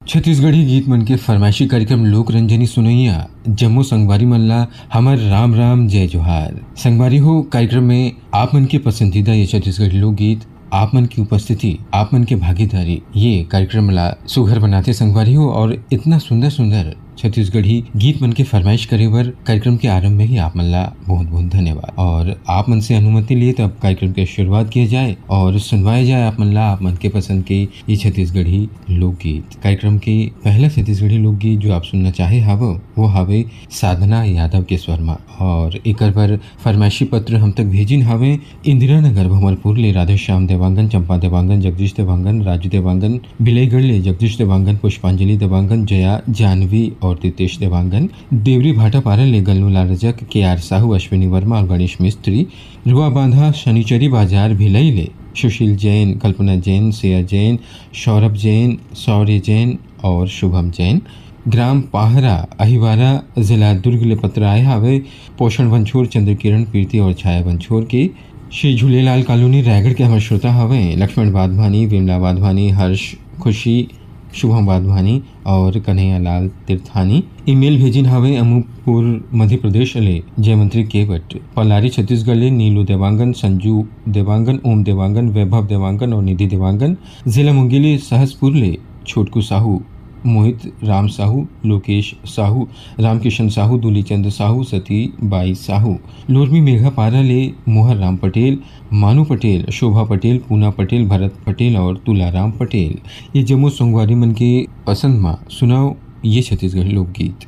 छत्तीसगढ़ी गीत मन के फरमाइशी कार्यक्रम लोक रंजनी सुनैया जम्मू संगवारी मन ला हमर राम राम जय जोहार। संगवारी हो कार्यक्रम में आप मन के पसंदीदा ये छत्तीसगढ़ी लोकगीत, आप मन की उपस्थिति, आप मन के भागीदारी ये कार्यक्रम ला सुघर बनाते संगवारी हो। और इतना सुंदर सुंदर छत्तीसगढ़ी गीत मन के फरमाइश करे बर कार्यक्रम के आरंभ में ही आप मन ला बहुत बहुत धन्यवाद। और आप मन से अनुमति लिए तब कार्यक्रम के शुरुआत किया जाए और सुनवाया जाए आप मन ला आप मन के पसंद के ये छत्तीसगढ़ी लोकगीत। कार्यक्रम के पहला छत्तीसगढ़ी लोकगीत जो आप सुनना चाहे हावो वो हावे साधना यादव के स्वर में। और एकर पर फरमाइशी पत्र हम तक भेजिन हावे इंदिरा नगर भमरपुर ले राधे श्याम देवांगन, चंपा देवांगन, जगदीश देवांगन, राजू देवांगन, बिलईगढ़ ले जगदीश देवांगन, पुष्पांजलि देवांगन, जया जानवी और तितेश देवांगन, देवरी भाटा पारा ले गल्लू लाल रजक, के आर साहू, अश्विनी वर्मा और गणेश मिस्त्री, रुआ बांधा शनिचरी बाजार भिलई ले सुशील जैन, कल्पना जैन, सिया जैन, सौरभ जैन, शौर्य जैन और शुभम जैन, ग्राम पाहरा अहिवारा जिला दुर्ग ले पत्र आए हावे पोषण वंछोर, चंद्रकिरण कीर्ति और छाया वंछोर के। श्री झूलेलाल कॉलोनी रायगढ़ के हमारे श्रोता हवे लक्ष्मण वाधवानी, विमला वाधवानी, हर्ष, खुशी, शुभम वाधवानी और कन्हैया लाल तीर्थानी। ईमेल भेजिन हवे अमूपुर मध्य प्रदेश ले जयमंत्री केवट, पलारी छत्तीसगढ़ ले नीलू देवांगन, संजू देवांगन, ओम देवांगन, वैभव देवांगन और निधि देवांगन, जिला मुंगेली सहसपुर ले छोटकू साहू, मोहित राम साहू, लोकेश साहू, रामकिशन साहू, दूलीचंद साहू, सती बाई साहू, लोरमी मेघा पारा ले मोहर राम पटेल, मानू पटेल, शोभा पटेल, पूना पटेल, भरत पटेल और तुलाराम पटेल। ये जम्मू संगवारी मन के पसंद में सुनाओ ये छत्तीसगढ़ी लोकगीत।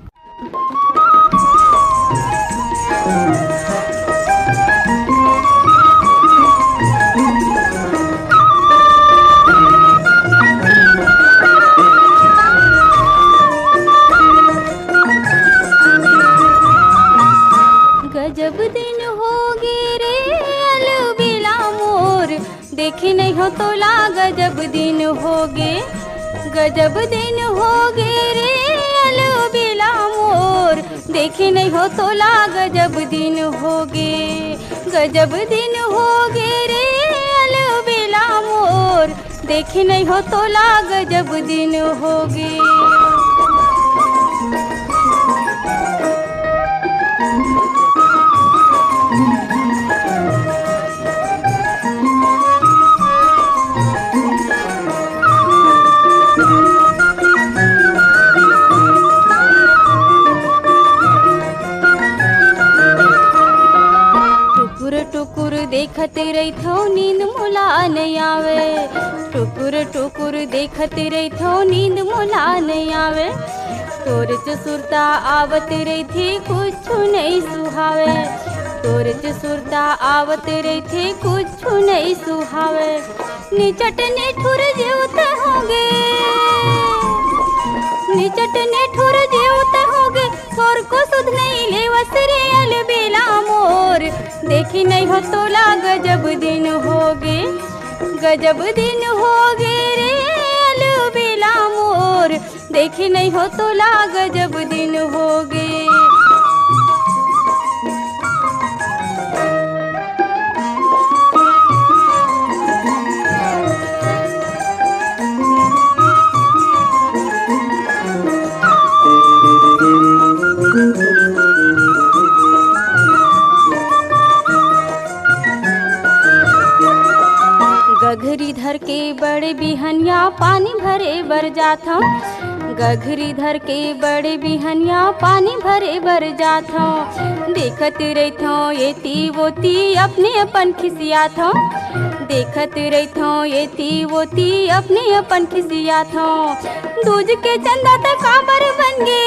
गजब दिन होगे रे अलबेला मोर, देखी नहीं हो तोला गजब दिन होगे, गजब दिन होगे रे अलबेला मोर, देखी नहीं हो तोला गजब दिन होगे, गजब दिन होगे रे अलबेला मोर, देखी नहीं हो तोला गजब दिन होगे। देखत रहिथो नींद मोला नहीं आवे, टुकुर टुकुर देखत रहिथो नींद मोला नहीं आवे, तोर च सुरता आवत रहिथे कुछ नहीं सुहावे, तोर च सुरता आवत रहिथे कुछ नहीं सुहावे, निचट नेठुर जीवत होगे, निचट नेठुर जीवत होगे, तोर को सुध नहीं लेवस रे अलबेला मोर, देखी नहीं हो तोला गजब दिन होगे, गजब दिन होगे रे अलबेला मोर, देखी नहीं हो तोला गजब दिन होगे। गघरी धर के बड़े बिहनिया पानी भरे बर जाथा, गघरी धर के बड़े बिहनिया पानी भरे बर जाथा, देखत रहिथो एती वोती अपने अपन खिसियाथो, देखत रहिथो एती वोती अपने अपन खिसियाथो, दूज के चंदा त काबर बन गे,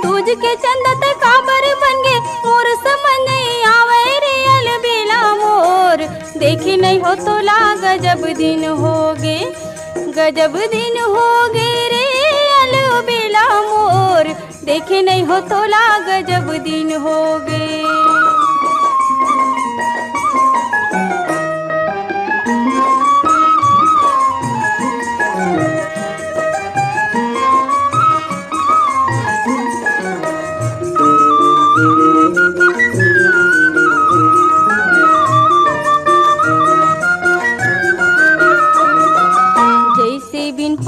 दूज के चंदा त काबर बन गे, मोर समझ नहीं आवे रे अलबेला मोर, देखी नहीं हो तोला गजब दिन होगे, गजब दिन होगे रे अलबेला मोर, देखी नहीं हो तोला गजब दिन होगे।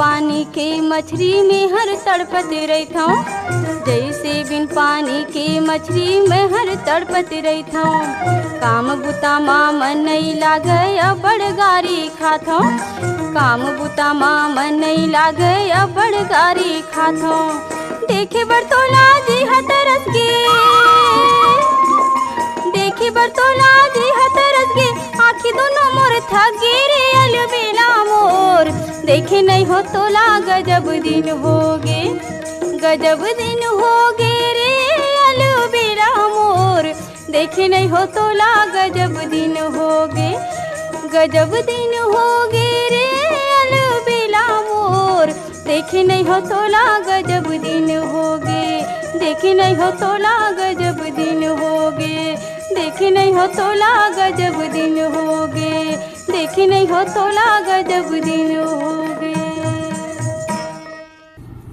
पानी के मछली में हर तड़पत रहता हूँ, जैसे बिन पानी के मछली में हर तड़पत रहता हूँ। काम बुता माँ मन नहीं लागे अब बड़ गारी खाता हूँ, काम बुता माँ मन नहीं लागे अब बड़ गारी खाता हूँ। देखे बरतोला जी हतरस गे, देखे बरतोला जी हतरस गे, आँखी दोनों मोर थक गे रे अलबेला मोर। देखे नहीं हो तोला गजब दिन हो गे, गजब दिन हो गे रे अलबेला मोर। देखे नहीं हो तोला गजब दिन हो गे, गजब दिन हो गे रे अलबेला मोर। देखे नहीं हो तोला गजब दिन हो गे, देखे नहीं हो तोला गजब दिन हो गे, देखे नहीं हो तोला गजब दिन हो गे, देखे नहीं हो तोला गजब दिन हो गे।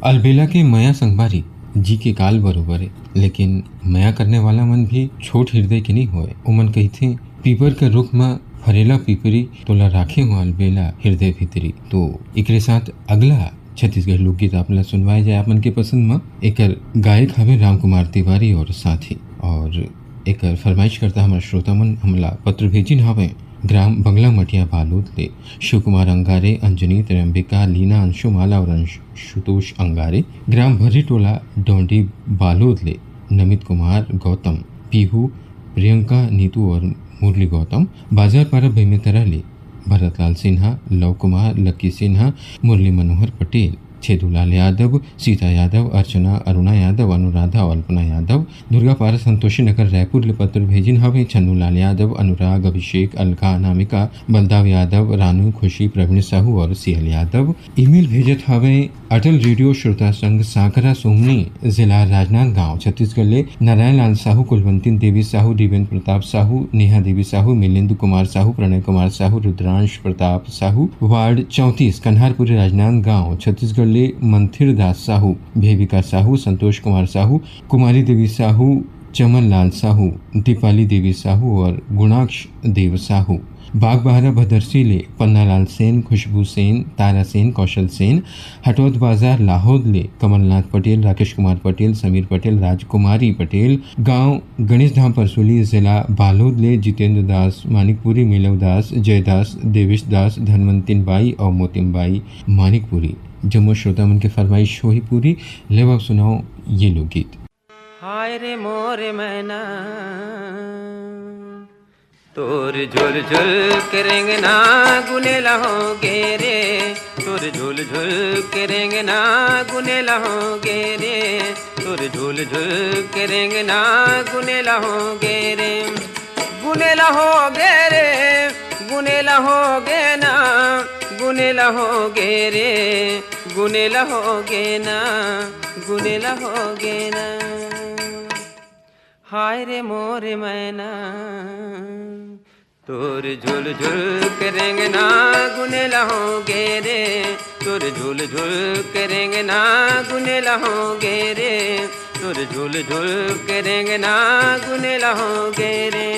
अलबेला के मया संगवारी जी के काल बरोबर है, लेकिन मया करने वाला मन भी छोट हृदय के नहीं होए। उमन कहते पीपर के रुख में फरेला पीपरी तोला राखे हो अलबेला हृदय भीतरी। तो एकरे साथ अगला छत्तीसगढ़ लोकगीत आपला सुनवाए जाए आपन के पसंद में। एकर गायक हवे राम कुमार तिवारी और साथी, और एकर फरमाइश करता हमारा श्रोता मन हमला पत्र भेजिन हवे ग्राम बंगला मटिया बालोद ले शिव कुमार अंगारे, अंजनी, त्र्यंबिका, लीना, अंशुमाला और अंशुतोष अंगारे। ग्राम भर्री टोला डोंडी बालोद ले नमित कुमार, गौतम, पीहू, प्रियंका, नीतू और मुरली गौतम। बाजार पारा बेमेतरा ले भरतलाल सिन्हा, लव कुमार, लक्की सिन्हा, मुरली मनोहर पटेल, छेदूलाल यादव, सीता यादव, अर्चना, अरुणा यादव, अनुराधा और अल्पना यादव। दुर्गा पारा संतोषी नगर रायपुर ले पत्र भेजिन हवे छन्नूलाल यादव, अनुराग, अभिषेक, अलका, अनामिका, बलदाव यादव, रानू, खुशी, प्रवीण साहू और सिहल यादव। ईमेल भेजत हवे अटल रेडियो श्रोता संघ सांकरा सोमनी, जिला राजनांदगांव, छत्तीसगढ़ ले नारायण लाल साहू, कुलवंती देवी साहू, दिवेंद्र प्रताप साहू, नेहा देवी साहू, मिलिंद कुमार साहू, प्रणय कुमार साहू, रुद्रांश प्रताप साहू, वार्ड 34 कन्हारपुरी, राजनांदगांव, छत्तीसगढ़ ले मंथिर दास साहू, भेविका साहू, संतोष कुमार साहू, कुमारी देवी साहू, चमन लाल साहू, दीपाली देवी साहू और गुणाक्ष देव साहू। बागबहारा भदरसी ले पन्नालाल सेन, खुशबू सेन, तारा सेन, कौशल सेन। हटौद बाजार लाहौद ले कमलनाथ पटेल, राकेश कुमार पटेल, समीर पटेल, राजकुमारी पटेल। गांव गणेश धाम परसोली, जिला बालोद ले जितेंद्र दास, मानिकपुरी, मिलव दास, जयदास, देवेश दास, धनवंतिन बाई और मोतिम बाई मानिकपुरी। जम्मू श्रोता मन के फरमाइश हो ही पूरी। ले अब सुनाओ ये लोकगीत। हाय रे मोरे मैना तोर झुल झुल के रेंगना गुनेला होगे रे, तोर झुल झुल के रेंगना गुनेला होगे रे, तोर झुल झुल के रेंगना गुनेला होगे रे, गुनेला होगे रे, गुनेला होगे ना, गुनेला होगे रे, गुनेला होगे ना, गुनेला होगे ना। हाय रे मोरे मैना तोर झुल झुल के रेंगना गुनेला होगे रे, तोर झुल झुल के रेंगना गुनेला होगे रे, तोर झुल झुल के रेंगना गुनेला होगे रे।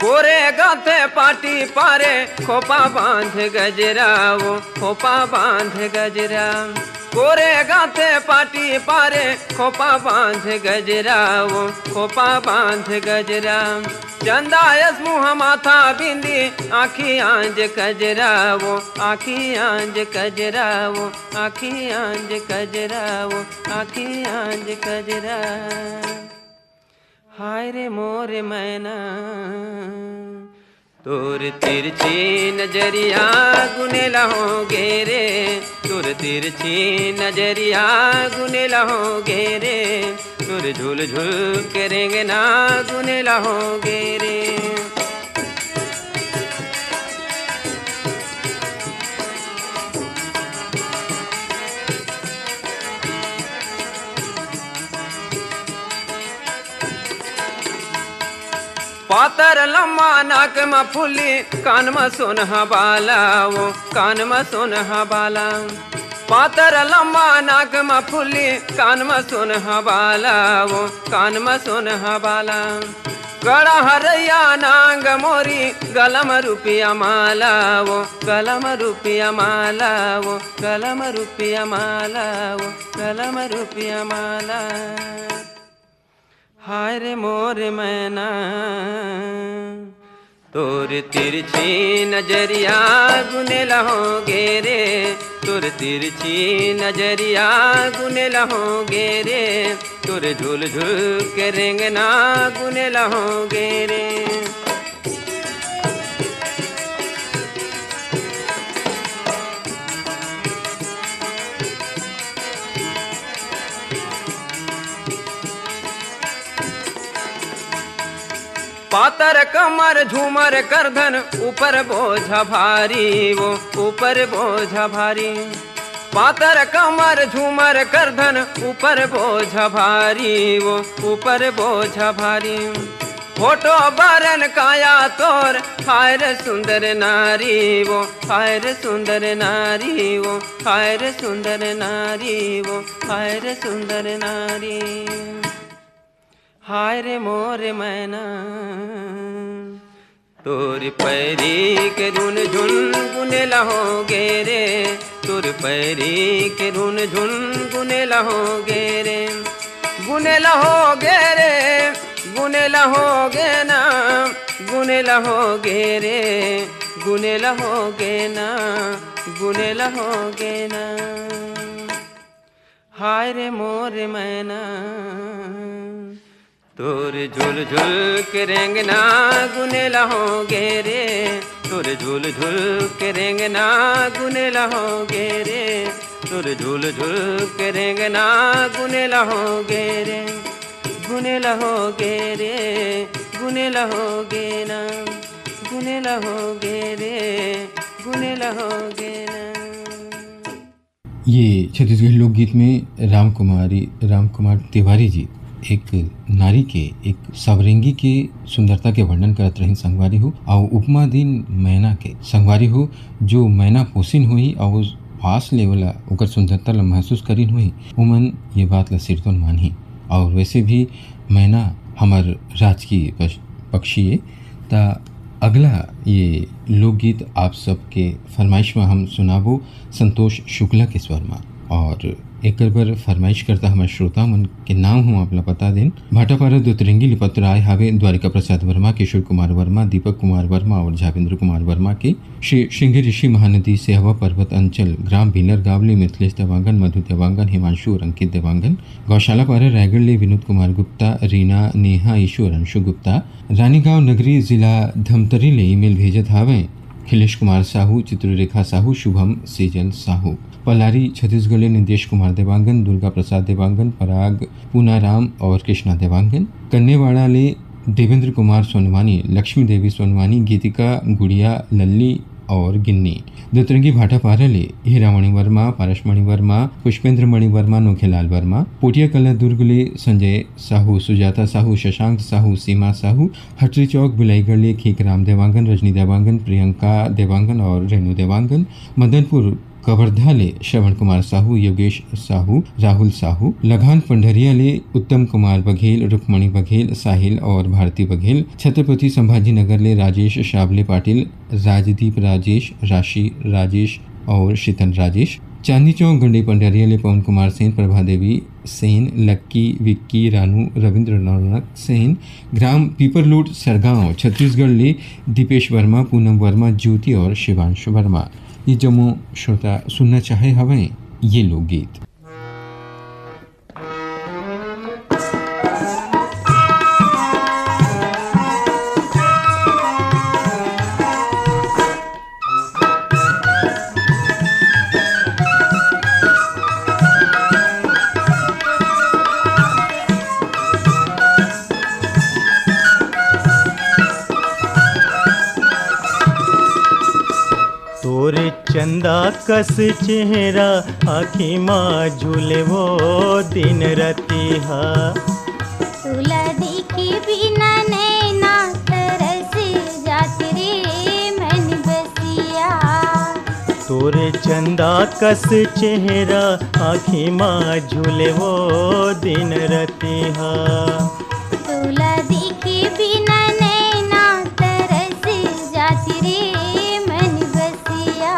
कोरे गाथे पाटी पारे खोपा बांध गजरा, वो खोपा बांध गजरा। कोरे गाथे पाटी पारे खोपा बांध गजरा, वो खोपा बांध गजरा। चंदायस मुँह माथा बिंदी आँखी आंज कजरा, वो आँखी आंज कजरा, वो आँखी आंज कजरा, वो आँखी आंज कजरा। हाय रे मोरे मैना तोर तिरछी नजरिया गुनेला होगे रे, तोर तिरछी नजरिया गुनेला होगे रे, तोर झुल झुल के रेंगना गुनेला होगे रे। पातर लम्बा नाक में फुली, कान में सोनहा बाला, वो कान में सोनहा बाला। पातर लम्बा नाक में फुल्ली कान में सुन हवाला वो कान में सुन हवाला कड़ा हरैया नांग मोरी गलम रुपया माला वो गलम रुपया माला वो गलम रुपया माला वो गलम रुपया माला हाय रे मोर मैना तोर तिरछी नजरिया गुने लहोगे रे तोर तिरछी नजरिया गुने लहोगे रे तोर झुल झुल के रेंगना गुने लहोगे रे पातर कमर झूमर करधन ऊपर बोझा भारी वो ऊपर बोझा भारी पातर कमर झूमर करधन ऊपर बोझा भारी वो ऊपर बोझा भारी फोटो बरन काया तोर हाय रे सुंदर नारी वो हाय रे सुंदर नारी वो हाय रे सुंदर नारी वो हाय रे सुंदर नारी हाय रे मोर मैना तोर पैरी के रुन झुन गुने लहोगे रे तोर पैरी के रुन झुन गुने लहोगे रे गुने लहोगे रे गुने लहोगे ना गुने लहोगे रे गुने लहोगे ना गुने लहोगे ना हाय रे मोर मैना तोर झुल झुल के रेंगना गुने लहोगे रे तोर झुल झुल के रेंगना गुने लहोगे रे तोर झुल झुल के रेंगना गुने लहोगे रे गुने लहोगे रे गुने लहोगे ना गुने लहोगे रे गुने लहोगे ना। ये छत्तीसगढ़ लोकगीत में राम कुमार तिवारी जी एक नारी के एक सवरेंगी के सुंदरता के वर्णन करत रही संगवारी हो और उपमा दिन मैना के संगवारी हो जो मैना पोसिन हुई और पास लेवला ओकर सुंदरता ला महसूस करीन हुई उमन ये बात ला सिरतोन मानही और वैसे भी मैना हमार राजकीय पक्षी है। ता अगला ये लोकगीत आप सबके फरमाइश में हम सुनाबो संतोष शुक्ला के स्वर में और एक बार फरमाइश करता हमारे श्रोता मन के नाम हम आपला बता दें भाटापारा दुतरंगी लिपत्र आए हावे द्वारिका प्रसाद वर्मा किशोर कुमार वर्मा दीपक कुमार वर्मा और झावेंद्र कुमार वर्मा के श्री श्रृंगी ऋषि महानदी सेहवा पर्वत अंचल ग्राम भीलर गावली मिथिलेश देवांगन मधु देवांगन हिमांशु और अंकित देवांगन गौशाला पारा रायगढ़ ले विनोद कुमार गुप्ता रीना नेहा ईशु और अंशु गुप्ता रानीगांव नगरी जिला धमतरी ले ईमेल भेजत हावे खिलेश कुमार साहू चित्ररेखा साहू शुभम सेजल साहू पलारी छत्तीसगढ़ निदेश कुमार देवांगन दुर्गा प्रसाद देवांगन पराग पूनाराम और कृष्णा देवांगन कन्नेवाड़ा ले देवेंद्र कुमार सोनवानी लक्ष्मी देवी सोनवानी गीतिका गुड़िया लल्ली और गिन्नी दुतरंगी भाटापारा ले हीरामणि वर्मा पारसमणि वर्मा पुष्पेंद्र मणि वर्मा नोखेलाल वर्मा पोटिया कला दुर्ग ले संजय साहू सुजाता साहू शशांक साहू सीमा साहू हटरी चौक बिलाईगढ़ ले खीकराम देवांगन रजनी देवांगन प्रियंका देवांगन और रेणु देवांगन मदनपुर कवर्धा ले श्रवण कुमार साहू योगेश साहू राहुल साहू लगान पंडरिया ले उत्तम कुमार बघेल रुक्मणी बघेल साहिल और भारती बघेल छत्रपति संभाजी नगर ले राजेश शाबले पाटिल राजदीप राजेश राशि राजेश और शीतल राजेश चांदी चौक गंडी पंडरिया ले पवन कुमार सेन प्रभा देवी सेन लक्की विक्की रानू रविंद्र नौरनक सेन ग्राम पीपरलोड सरगांव छत्तीसगढ़ ले दीपेश वर्मा पूनम वर्मा ज्योति और शिवांश वर्मा ये जमो श्रोता सुनना चाहे हवें ये लोकगीत। चंदा कस चेहरा आँखी माँ झूले वो दिन रतिहा तुला देखी बिना नैना तरस जात रे मन बसिया तोरे चंदा कस चेहरा आँखी माँ झूले वो दिन रतिहा। तोला देखे बिना नैना तरस जाती रे मन बसिया।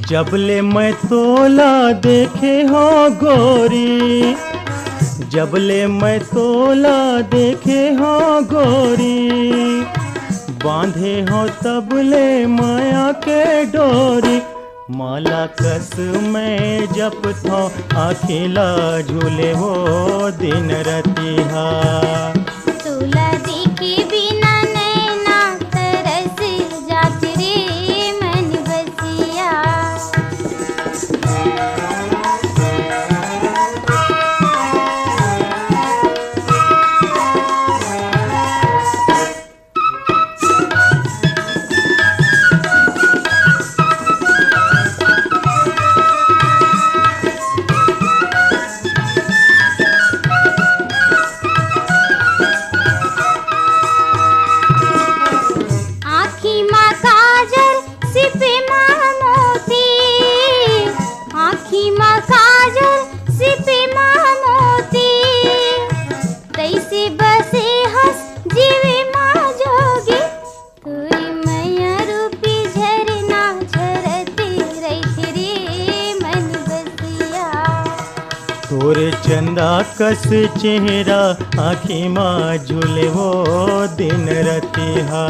जबले मैं तोला देखे हो गोरी, जबले मैं तोला देखे हो गोरी, बांधे हो तबले माया के डोरी। माला कस मैं जप थो अखिला झूले वो दिन रतिहा। तोला देखे बिना नैना तरस जाती रे मन बसिया। आँखी माँ काजल सिपे माँ मोती, आँखी माँ काजल सिपे माँ मोती। तैसे बसे हंस जीवे माँ जोगी, तोरी मैया रूपी झरना झरती रहती रे मन बसिया। तोरे चंदा कस चेहरा आँखी माँ झूले वो दिन रतिहा।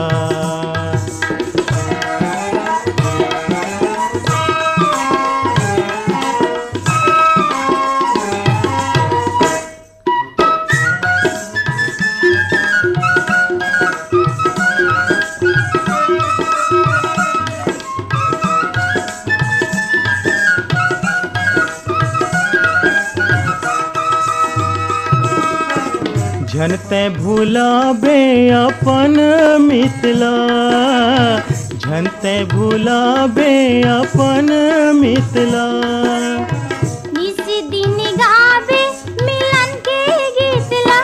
झनते भूलाबे अपन मिथिला, झनते भूलाबे अपन मिथिला। निस दिन गावे मिलन के गीतला,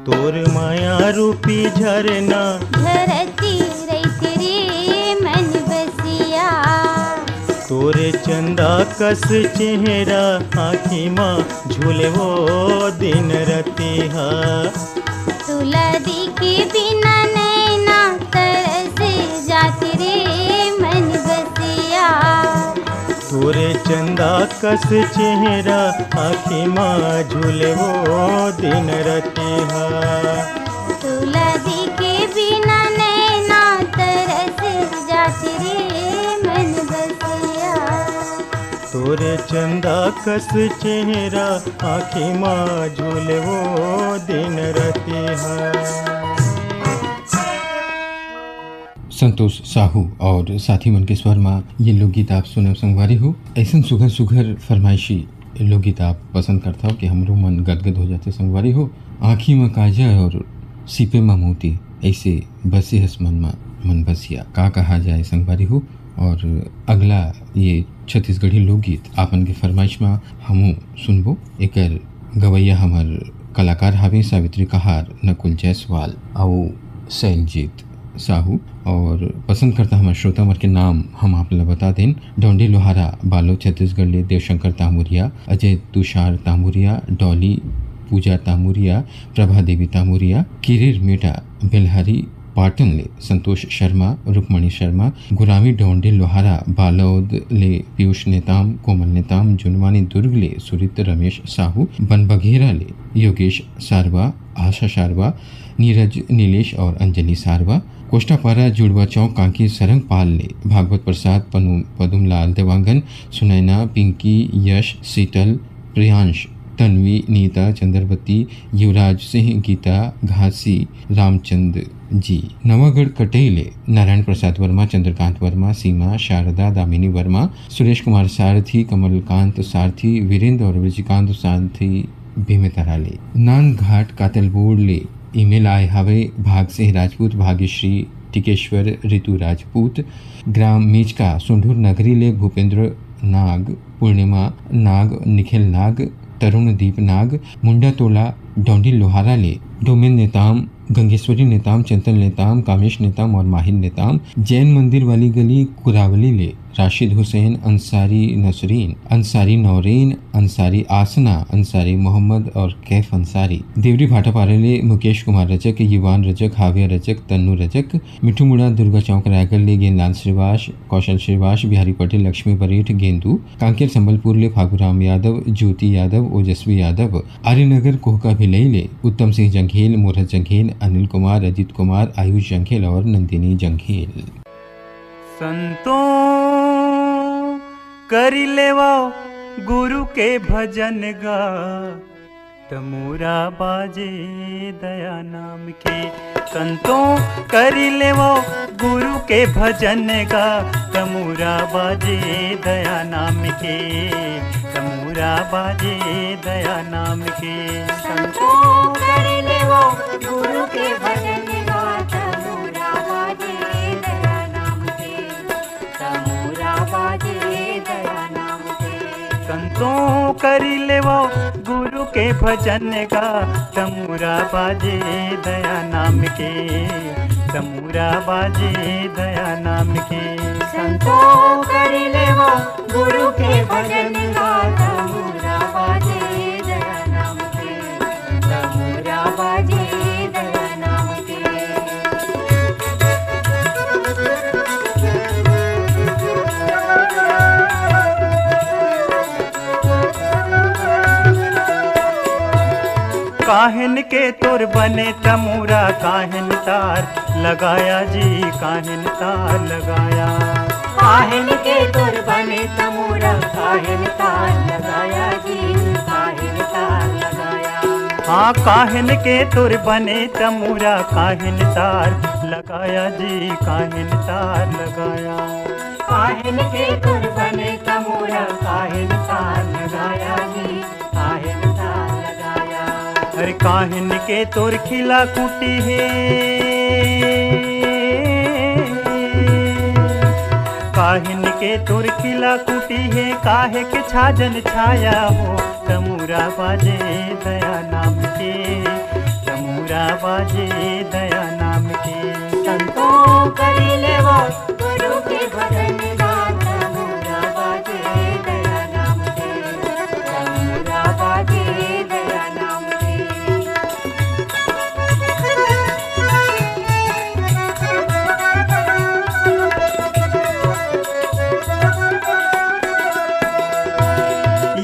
तोर माया रूपी झरना झरती रहती रे मन बसिया। तोरे चंदा कस चेहरा आँखी माँ झूले वो दिन रतिहा। तोला देखे बिना नैना तरस जाती रे मन बसिया। तोरे चंदा कस चेहरा आँखी माँ झूले वो दिन रतिहा। तोला देखे बिना नैना तरस जाती रे मन बसिया। तोरे चंदा कस चेहरा आँखी माँ झूले वो दिन रतिहा। संतोष साहू और साथी मन के स्वर में ये लोकगीत आप सुने संगवारी हो। ऐसा सुघर सुघर फरमाइशी लोकगीत आप पसंद करता हो कि हमरो मन गदगद हो जाते संगवारी हो। आँखी में काजल और सीपे में मोती, ऐसे बसे हस मन बसिया का कहा जाए संगवारी हो। और अगला ये छत्तीसगढ़ी लोकगीत आपन के फरमाइश में हमू सुनबो। एकर गवैया हमार कलाकार हावे सावित्री कहार, नकुल जायसवाल और शैलजीत साहू। और पसंद करता हमारे श्रोता मर के नाम हम आप बता दें। डोंडी लोहारा बालो छत्तीसगढ़ ले देवशंकर तामुरिया, अजय तुषार तामुरिया, डॉली पूजा तामुरिया, प्रभा देवी तामुरिया, किरीर मेटा बेलहरी पाटन ले संतोष शर्मा, रुक्मणी शर्मा, गुरामी डोंडी लोहारा बालोद ले पीयूष नेताम, कोमल नेताम, जुनवानी दुर्ग ले सुरित रमेश साहू, बनबघेरा ले योगेश सारवा, आशा सारवा, नीरज नीलेश और अंजलि सारवा, कोष्टापारा जुड़वा चौक कांकी सरंग पाल ले भागवत प्रसाद, पदुम लाल देवांगन, सुनैना, पिंकी, यश, शीतल, प्रियांश, तन्वी, नीता, चंद्रवती, युवराज सिंह, गीता, घासी, रामचंद्र जी। नवागढ़ कटेले, नारायण प्रसाद वर्मा, चंद्रकांत वर्मा, सीमा, शारदा, दामिनी वर्मा, सुरेश कुमार सारथी, कमलकांत सारथी, वीरेंद्र और विजयकांत सारथी भीमे तराले। नान घाट कातलबोड़ ले ईमेल आए हवे भाग सिंह राजपूत, भाग्यश्री टिकेश्वर, ऋतु राजपूत। ग्राम मीचका, सुंढूर नगरी ले भूपेंद्र नाग, पूर्णिमा नाग, निखिल नाग, तरुणदीप नाग। मुंडा तोला डोंडी लोहारा ले डोमेन नेताम, गंगेश्वरी नेताम, चंतन नेताम, कामेश नेताम और माहिर नेताम। जैन मंदिर वाली गली कुरावली ले राशिद हुसैन, अंसारी नसरीन, अंसारी नौरीन, अंसारी आसना, अंसारी मोहम्मद और कैफ अंसारी। देवरी भाटापारा ले मुकेश कुमार रजक, युवान रजक, हाविया रजक, तन्नू रजक। मिठू मुड़ा दुर्गा चौक रायगढ़ ले गेंदलाल श्रीवास, कौशल श्रीवास, बिहारी पटेल, लक्ष्मी बरेठ, गेंदू। कांकेर संबलपुर ले फागुराम यादव, ज्योति यादव, ओजस्वी यादव। आर्यनगर कोहका भिलई ले उत्तम सिंह जंघेल, मोरहत जंघेल, अनिल कुमार, अजित कुमार, आयुष जंघेल और नंदिनी जंघेल। संतों करी लेवा गुरु के भजन गा, तमूरा बाजे दया नाम के। संतों करी लेवा गुरु के भजन गा, तमूरा बाजे दया नाम के, तमूरा बाजे दया नाम के। संतों करी लेवा गुरु के भजन गा, तमूरा बाजे दया नाम के, तमूरा बाजे दया नाम के। संतों करी लेवा गुरु के भजन गा, तमूरा बाजे दया नाम के, तमूरा बाजे दया नाम के। संतों करी लेवा गुरु के भजन गा, तमूरा बाजे दया नाम के, तमूरा बाजे दया नाम के। काहन के तुर बने तमूरा, काहन तार लगाया जी, काहन तार लगाया। काहन के तुर बने तमूरा, काहन तार लगाया जी, काहन तार लगाया। हाँ काहन के तुर बने तमूरा, काहन तार लगाया जी, काहन तार लगाया। काहन के तुर बने तमूरा, काहन तार लगाया जी, काहन तार लगाया। अरे काहन के तुर खिला कुटी है, काहन के तुर खिला कुटी है, काहे के छाजन छाया हो, तमूरा बाजे दया नाम के, तमूरा बाजे दया नाम के। संतों करी लेवा गुरु के भजन गा, तमूरा बाजे दया नाम के, तमूरा बाजे दया नाम के।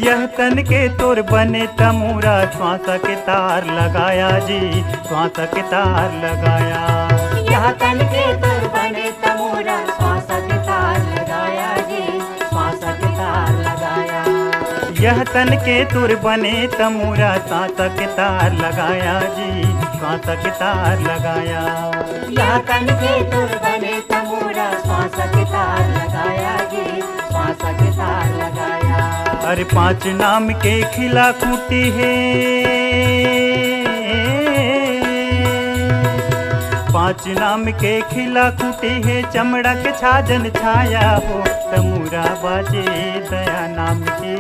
यह तन के तुर बने तमूरा, श्वास के तार लगाया जी, श्वास के तार लगाया। यह तन के तुर बने तमूरा, श्वास के तार लगाया जी, श्वास के तार लगाया। यह तन के तुर बने तमूरा, श्वास के तार लगाया जी, श्वास के तार लगाया। यह तन के तुर बने तमूरा, श्वास के तार लगाया जी, श्वास के तार लगाया। अरे पांच नाम के खिला खूटी है, पांच नाम के खिला खूटी है, चमड़ा के छाजन छाया हो, तमूरा बाजे दया नाम के,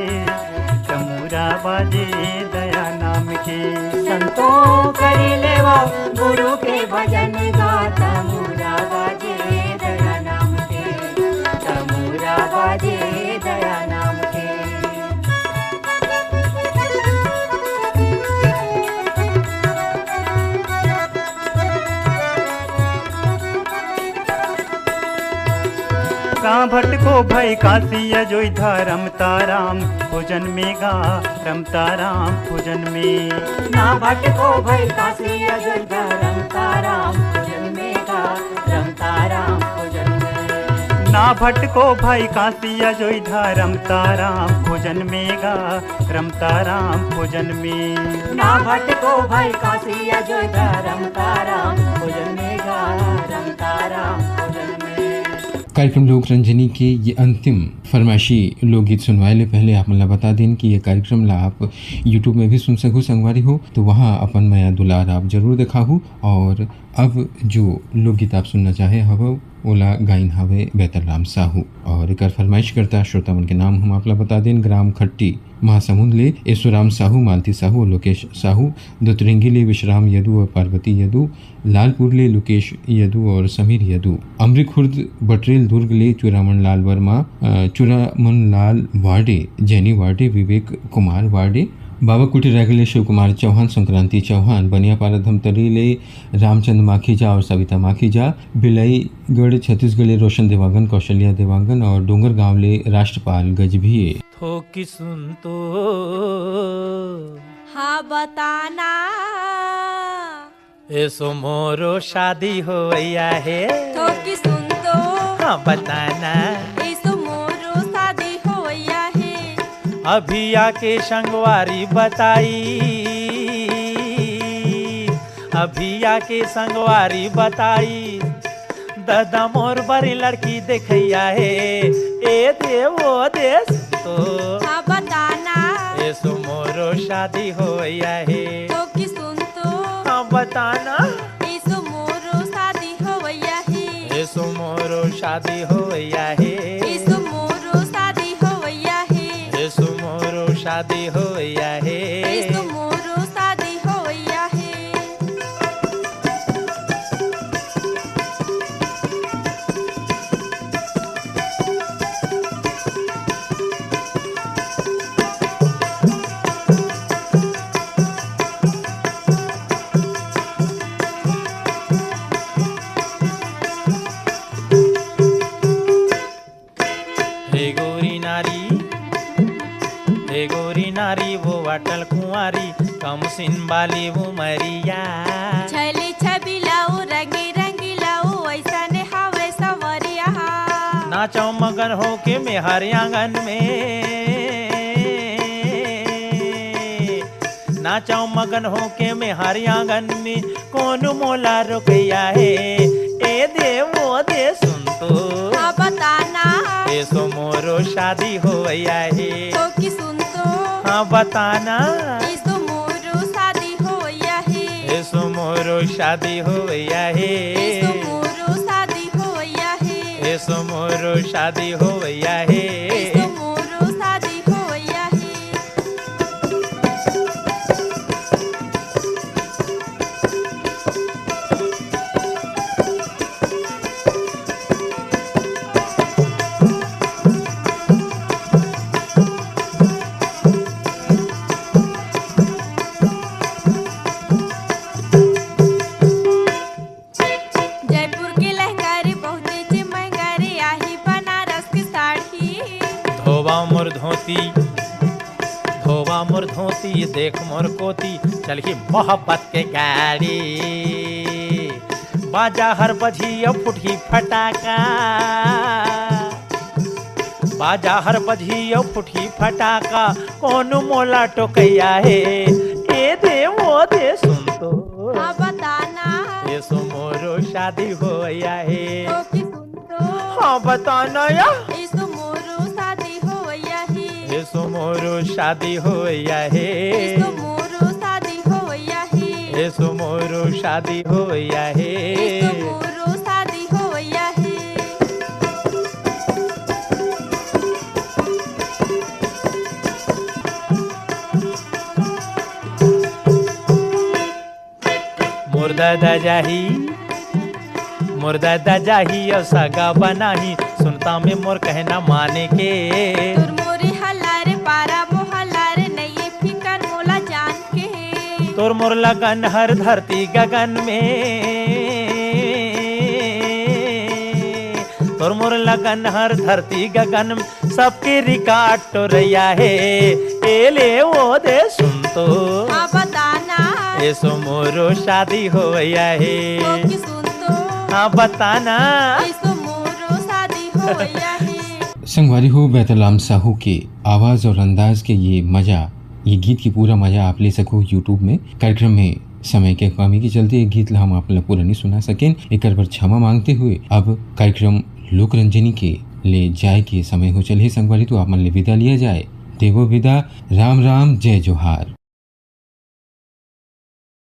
तमूरा बाजे दया नाम के। संतों करी लेवा गुरु के भजन गा, तमूरा बाजे दया नाम के, तमूरा बाजे दया नाम के। का भटको भई काशी अयोध्या, रमता राम भोजन में गा, रमता राम भोजन में। ना भटको भई काशी अयोध्या, रमता राम भोजन में गा, रमता राम भोजन में। ना भटको भाई कासिया जो इधर रमता राम भोजन में गा, रमता राम भोजन में। ना भटको भाई कासिया जो इधर रमता राम भोजन में गा, रमता राम भोजन में। कार्यक्रम लोक रंजनी के ये अंतिम फरमाइशी लोकगीत सुनवाए ले पहले आप मला बता दें कि ये कार्यक्रम ला आप यूट्यूब में भी सुन सकू संगवारी हो, तो वहाँ अपन माया दुलार आप जरूर दिखाहू। और अब जो लोकगीत आप सुनना चाहे हव ओला गायन हवे बेहतर राम साहू, और एक फरमाइश करता श्रोता मन के नाम हम आपला बता दें। ग्राम खट्टी महासमुंद ले ईश्वराम साहू, मालती साहू और लोकेश साहू। दुतरिंगी ले विश्राम यदु और पार्वती यदु। लालपुर ले लोकेश यदु और समीर यदु। अमृत खुर्द बटरेल दुर्ग ले चुरामन लाल वर्मा, चुरामन लाल वार्डे, जैनी वार्डे, विवेक कुमार वार्डे। बाबा कुटी रागले शिव कुमार चौहान, संक्रांति चौहान। बनियापारा धमतरी ले रामचंद्र माखीजा और सविता माखीजा। बिलाईगढ़ छत्तीसगढ़ ले रोशन देवांगन, कौशल्या देवांगन और डोंगर गांव ले राष्ट्रपाल गजभिये। थोकी सुन तो हाँ बताना ऐसो मोरो शादी होया है। थोकी सुन तो हाँ बताना ऐसो मोरो शादी होया है। अभी आके संगवारी बताई, अभी आके संगवारी बताई। दादा मोर बड़ी लड़की देखैया है। ए देवो देश तो हाँ बताना ऐसो मोरो शादी होया है। थोकी सुन तो हाँ बताना ऐसो मोरो शादी होया है। ऐसो मोरो शादी होया है। ऐसो मोरो शादी होया है। ऐसो मोरो शादी होया है। ऐसो मोरो शादी होया है। नारी वो अटल कुंवारी, कम सिन बाली वो मरिया। छली छबी लाओ रंगी रंगी लाओ ऐसा ने हवे सवरिया। नाचो मगन हो के मेहर आंगन में, नाचो मगन हो के मेहर आंगन में। कौन मोला रुकैया है। ए देवो दे सुन तो हाँ बताना ऐसो मोरो शादी होया है। तो की सुन तो हाँ बताना ऐसो मोरो शादी होया है। ऐसो मोरो शादी होया है। ऐसो मोरो शादी होया है। ऐसो मोरो शादी होया है। ऐसो मोरो शादी होया है। जयपुर के लहंगा रे बहुते चे महंगा रे, आही बनारस की साड़ी। धोबा मोर धोती, धोबा मोर धोती, देख मोर कोती, चल ही मोहब्बत के गाड़ी। बाजा हर बजिया फुटी फटाका, बाजा हर बजिया फुटी फटाका। कौन मोला टोकैया है। ए दे वो दे सुन तो हाँ बताना ऐसो मोरो शादी होया है। तो की सुन तो हाँ बताना या ऐसो मोरो शादी होया है। ऐसो मोरो शादी होया है। ऐसो मोरो शादी होया है। ऐसो मोरो शादी होया है। ऐसो मोरो शादी होया है। मोर दादा जाही, मोर दादा जाही और सगा बनाही। सुनता में मोर कहना माने के। तुर मोरे हल्लारे पारा मोहल्लारे नहीं फिकर मोला जान के। तोर मोर लगन हर धरती गगन में, तोर मोर लगन हर धरती गगन में। सबके रिकॉर्ड तो रैया है। ए ले वो दे सुन तो हाँ बताना ऐसो मोरो शादी होया है। तो की सुन तो हाँ बताना ऐसो मोरो शादी संगवारी हो बैतलाम साहू के आवाज और अंदाज के ये गीत की पूरा मजा आप ले सको यूट्यूब में। कार्यक्रम में समय के कमी के चलते ये गीत ला हम आप पूरा नहीं सुना सकें, एक पर क्षमा मांगते हुए अब कार्यक्रम लोक रंजनी के ले जाए के समय हो चले संगवारी, तो आप मन ले विदा लिया जाए। देवो विदा, राम राम जय जोहार।